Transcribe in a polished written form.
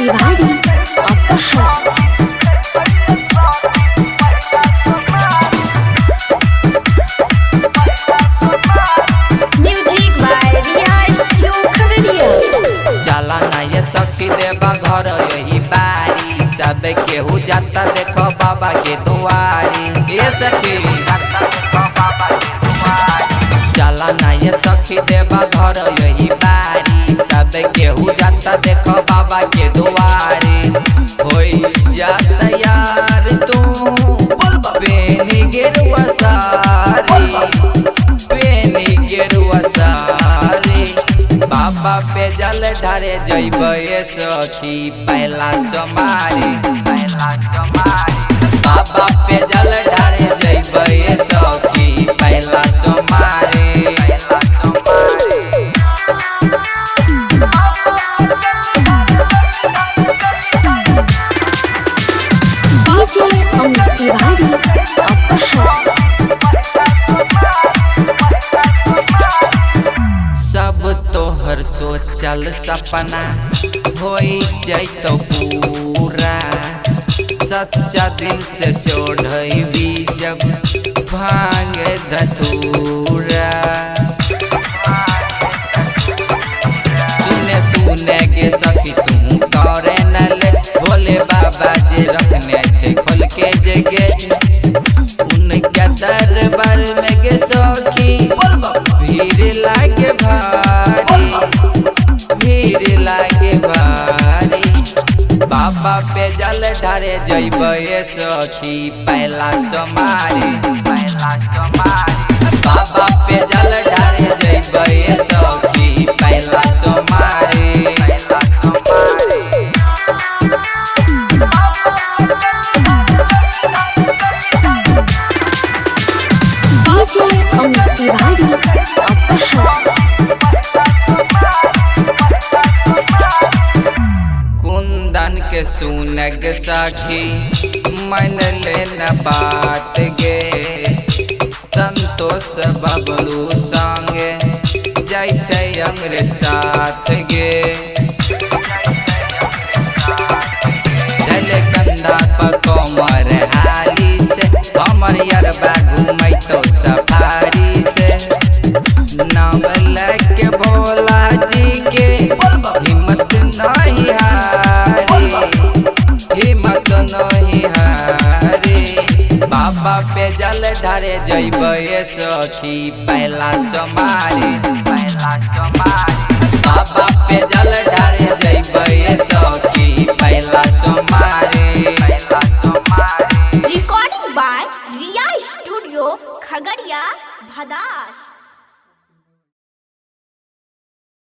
तिवारी अपहर music by Riya studio Khagaria. चला ना ये सखी देवा घर यही बारी सब केहू जाता देखो बाबा के दुआरी ये सखी चला ना ये सखी देवा घर यही बारी सब केहू जाता देखो बाबा के दुआरी होई जाता यार तू बेनी गेरुआ सारी बेनी गेरुआ सारी बाबा पे जल ढारे जइबे सखी पहला सोमारी बाबा पे जल ढारे जइबे सखी पहला सोमारी डीजे अमित तिवारी अपहर सब तोहर सोचल सपना होई जैतो पूरा सच्चा दिल से चढ़ी जब भांग धतूरा सुने सुने के सखी तू करे न ले भोले बाबा जे रखने छे खोल के जगह उनके दरबार में गे सखी भीड़ लागे भारी बाबा पे जल ढारे जइबे सखी पहला सोमारी बाबा पे जल ढारे जइबे सखी पहला सोमारी डीजे अमित तिवारी अपहर कुंदन के सुनग सखी मन लेना बात गे संतोष बबलू संगे जैसे अंग्रे साथ गे चले कंधा पर कमर हाली से हमर यरबा घूमै तो सफारी से नाम लेके भोला जी के हिम्मत नहीं हारी बाबा पे जल ढारे जइबे सखी पहला सोमारी बाबा पे जल ढारे जइबे सखी पहला सोमारी recording by Riya studio Khagaria Bhadas.